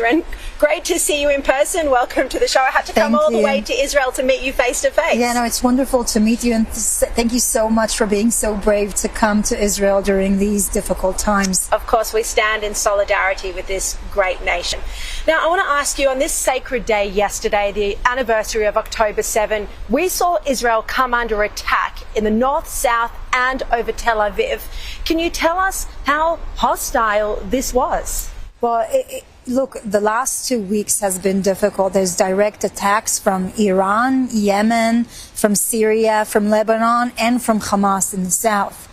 And great to see you in person. Welcome to the show. I had to come all the way to Israel to meet you face to face. Yeah, no, it's wonderful to meet you, and thank you so much for being so brave to come to Israel during these difficult times. Of course, we stand in solidarity with this great nation. Now, I want to ask you, on this sacred day yesterday, the anniversary of October 7, we saw Israel come under attack in the north, south, and over Tel Aviv. Can you tell us how hostile this was? Well, look, the last 2 weeks has been difficult. There's direct attacks from Iran, Yemen, from Syria, from Lebanon, and from Hamas in the south.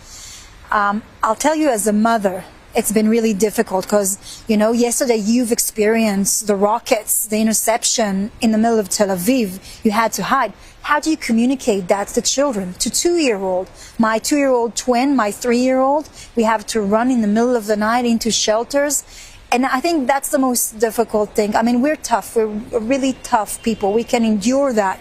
I'll tell you, as a mother, it's been really difficult because, you know, yesterday you've experienced the rockets, the interception in the middle of Tel Aviv. You had to hide. How do you communicate that to children, to 2-year-old? My 2-year-old twin, my 3-year-old, we have to run in the middle of the night into shelters. And I think that's the most difficult thing. I mean, we're tough. We're really tough people. We can endure that.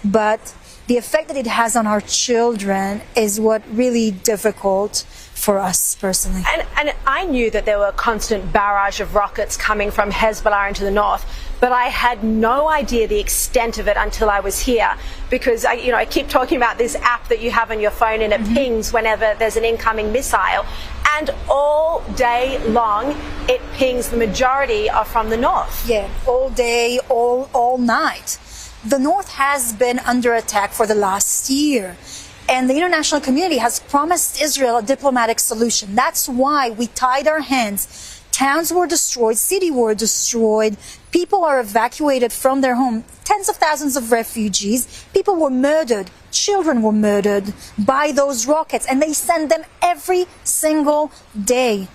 But the effect that it has on our children is what really difficult for us personally. And I knew that there were a constant barrage of rockets coming from Hezbollah into the north, but I had no idea the extent of it until I was here, because I keep talking about this app that you have on your phone, and it pings whenever there's an incoming missile, and all day long it pings. The majority are from the north. Yeah, all day, all night. The north has been under attack for the last year. And the international community has promised Israel a diplomatic solution. That's why we tied our hands. Towns were destroyed, cities were destroyed, people are evacuated from their home, tens of thousands of refugees, people were murdered, children were murdered by those rockets, and they send them every single day.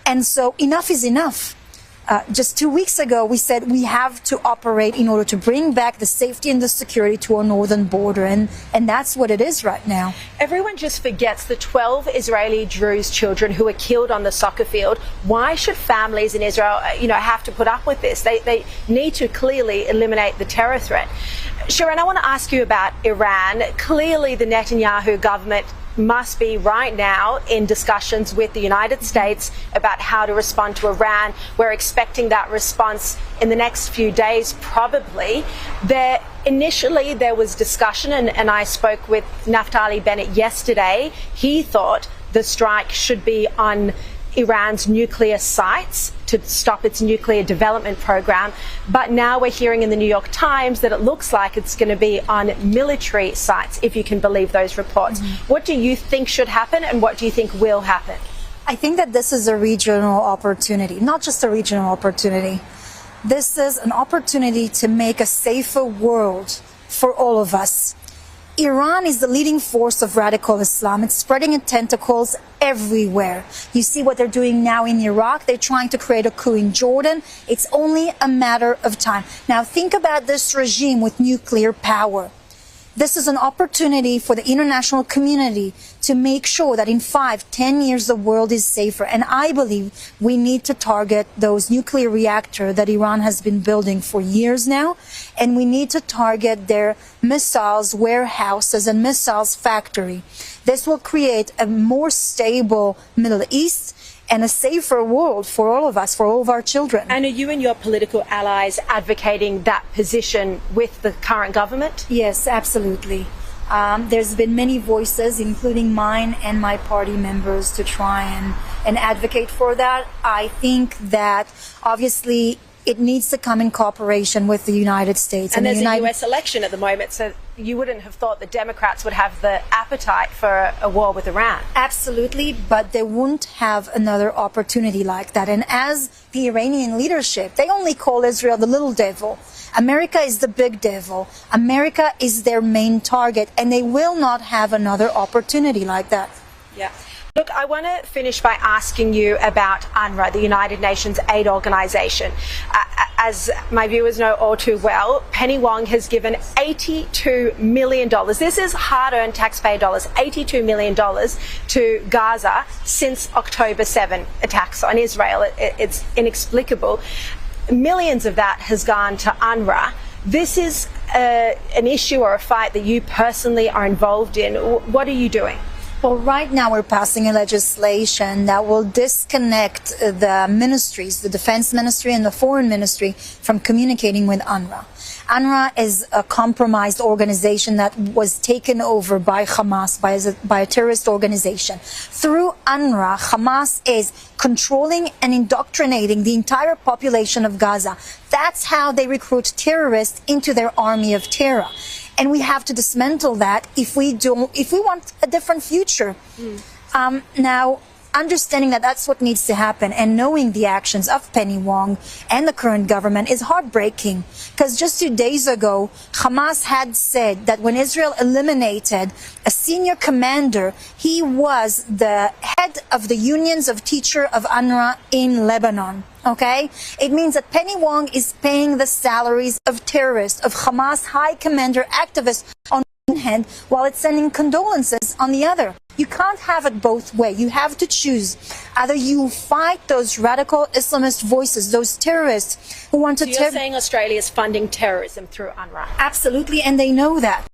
And so enough is enough. Just 2 weeks ago, we said we have to operate in order to bring back the safety and the security to our northern border, and that's what it is right now. Everyone just forgets the 12 Israeli Druze children who were killed on the soccer field. Why should families in Israel, have to put up with this? They need to clearly eliminate the terror threat. Sharon, I want to ask you about Iran. Clearly, the Netanyahu government must be right now in discussions with the United States about how to respond to Iran. We're expecting that response in the next few days, probably. Initially, there was discussion, and I spoke with Naftali Bennett yesterday. He thought the strike should be on Iran's nuclear sites to stop its nuclear development program. But now we're hearing in the New York Times that it looks like it's going to be on military sites, if you can believe those reports. What do you think should happen, and what do you think will happen? I think that this is a regional opportunity, not just a regional opportunity. This is an opportunity to make a safer world for all of us. Iran is the leading force of radical Islam. It's spreading its tentacles everywhere. You see what they're doing now in Iraq. They're trying to create a coup in Jordan. It's only a matter of time. Now think about this regime with nuclear power. This is an opportunity for the international community to make sure that in 5-10 years the world is safer. And I believe we need to target those nuclear reactors that Iran has been building for years now. And we need to target their missiles warehouses and missiles factory. This will create a more stable Middle East and a safer world for all of us, for all of our children. And are you and your political allies advocating that position with the current government? Yes, absolutely. There's been many voices, including mine and my party members, to try and advocate for that. I think that obviously it needs to come in cooperation with the United States. And there's a US election at the moment, so you wouldn't have thought the Democrats would have the appetite for a war with Iran. Absolutely, but they wouldn't have another opportunity like that. And as the Iranian leadership, they only call Israel the little devil. America is the big devil. America is their main target, and they will not have another opportunity like that. Yeah. Look, I want to finish by asking you about UNRWA, the United Nations aid organization. As my viewers know all too well, Penny Wong has given $82 million. This is hard-earned taxpayer dollars, $82 million to Gaza since October 7 attacks on Israel. It's inexplicable. Millions of that has gone to UNRWA. This is an issue or a fight that you personally are involved in. What are you doing? Well, right now we're passing a legislation that will disconnect the ministries, the defense ministry and the foreign ministry, from communicating with UNRWA. UNRWA is a compromised organization that was taken over by Hamas, by a terrorist organization. Through UNRWA, Hamas is controlling and indoctrinating the entire population of Gaza. That's how they recruit terrorists into their army of terror. And we have to dismantle that if we want a different future. Now, understanding that that's what needs to happen and knowing the actions of Penny Wong and the current government is heartbreaking. Because just 2 days ago, Hamas had said that when Israel eliminated a senior commander, he was the head of the unions of teacher of UNRWA in Lebanon. Okay? It means that Penny Wong is paying the salaries of terrorists, of Hamas high commander activists on one hand, while it's sending condolences on the other. You can't have it both ways. You have to choose. Either you fight those radical Islamist voices, those terrorists who want to... So you're saying Australia is funding terrorism through UNRWA? Absolutely, and they know that.